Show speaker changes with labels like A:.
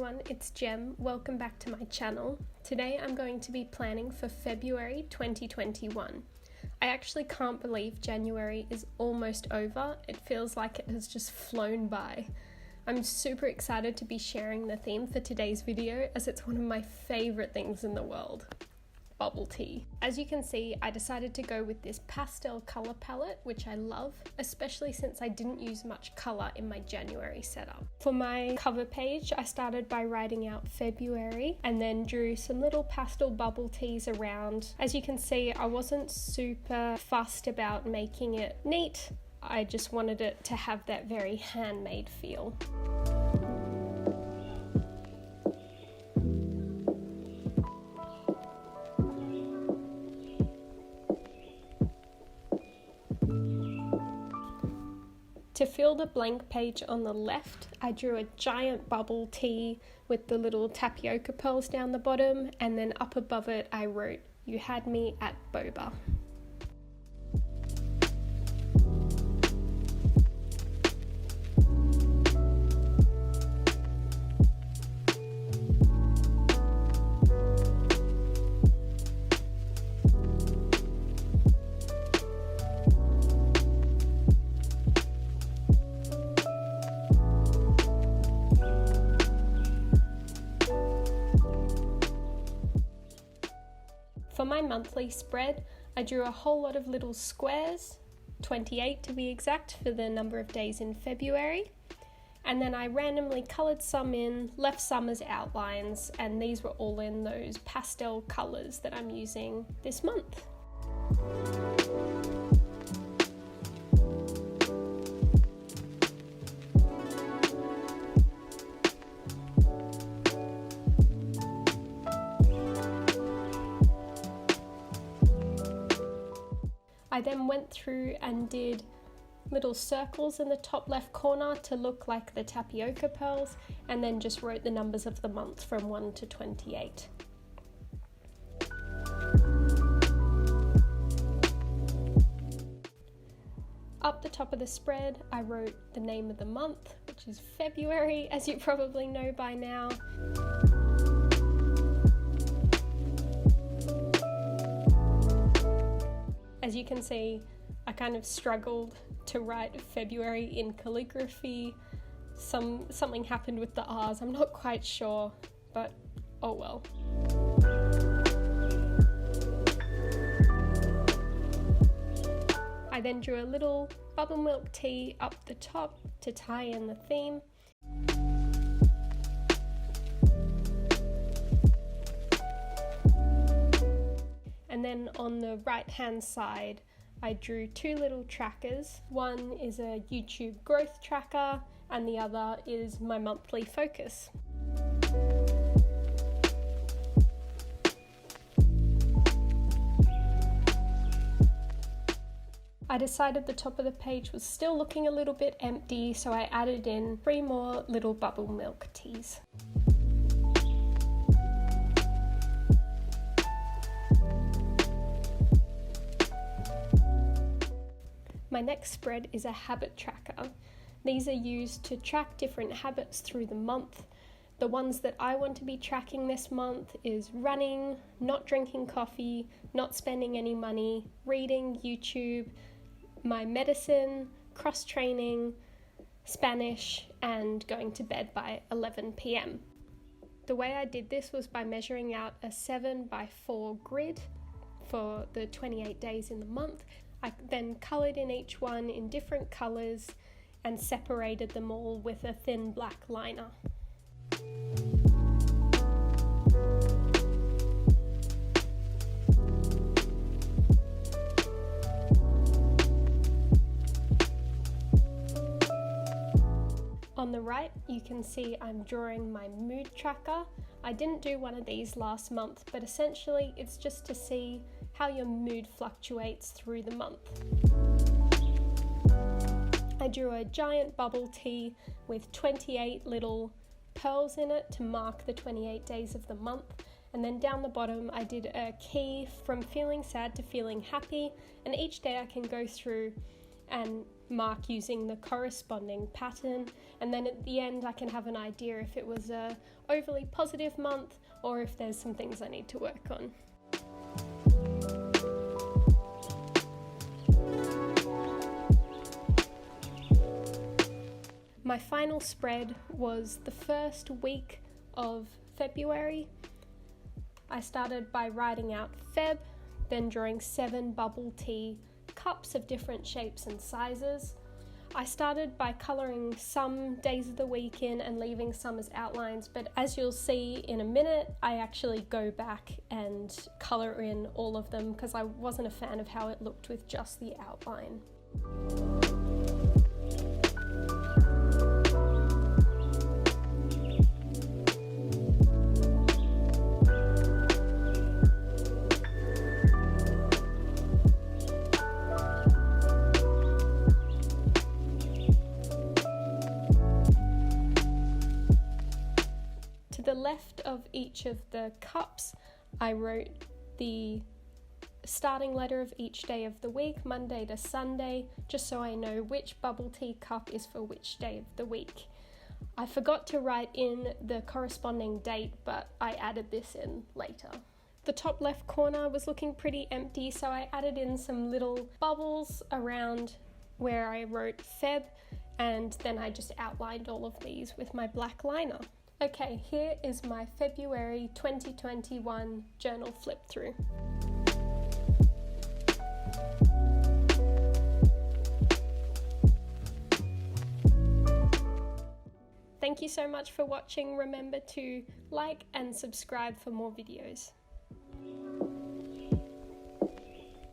A: everyone, it's Jem. Welcome back to my channel. Today I'm going to be planning for February 2021. I actually can't believe January is almost over. It feels like it has just flown by. I'm super excited to be sharing the theme for today's video as it's one of my favorite things in the world. Bubble tea. As you can see, I decided to go with this pastel color palette, which I love, especially since I didn't use much color in my January setup. For my cover page, I started by writing out February and then drew some little pastel bubble teas around. As you can see, I wasn't super fussed about making it neat. I just wanted it to have that very handmade feel. To fill the blank page on the left, I drew a giant bubble tea with the little tapioca pearls down the bottom, and then up above it I wrote, "You had me at boba." For my monthly spread, I drew a whole lot of little squares, 28 to be exact for the number of days in February, and then I randomly coloured some in, left some as outlines, and these were all in those pastel colours that I'm using this month. I then went through and did little circles in the top left corner to look like the tapioca pearls, and then just wrote the numbers of the month from 1 to 28. Up the top of the spread, I wrote the name of the month, which is February, as you probably know by now. As you can see, I kind of struggled to write February in calligraphy. Something happened with the R's, I'm not quite sure, but oh well. I then drew a little bubble milk tea up the top to tie in the theme. And then on the right hand side, I drew two little trackers. One is a YouTube growth tracker and the other is my monthly focus. I decided the top of the page was still looking a little bit empty, so I added in 3 more little bubble milk teas. My next spread is a habit tracker. These are used to track different habits through the month. The ones that I want to be tracking this month is running, not drinking coffee, not spending any money, reading, YouTube, my medicine, cross-training, Spanish, and going to bed by 11 p.m. The way I did this was by measuring out a 7x4 grid for the 28 days in the month. I then coloured in each one in different colours and separated them all with a thin black liner. On the right, you can see I'm drawing my mood tracker. I didn't do one of these last month, but essentially it's just to see how your mood fluctuates through the month. I drew a giant bubble tea with 28 little pearls in it to mark the 28 days of the month, and then down the bottom I did a key from feeling sad to feeling happy, and each day I can go through and mark using the corresponding pattern, and then at the end I can have an idea if it was a overly positive month or if there's some things I need to work on. My final spread was the first week of February. I started by writing out Feb, then drawing 7 bubble tea cups of different shapes and sizes. I started by colouring some days of the week in and leaving some as outlines, but as you'll see in a minute, I actually go back and colour in all of them because I wasn't a fan of how it looked with just the outline. To the left of each of the cups, I wrote the starting letter of each day of the week, Monday to Sunday, just so I know which bubble tea cup is for which day of the week. I forgot to write in the corresponding date, but I added this in later. The top left corner was looking pretty empty, so I added in some little bubbles around where I wrote Feb, and then I just outlined all of these with my black liner. Okay, here is my February 2021 journal flip through. Thank you so much for watching. Remember to like and subscribe for more videos.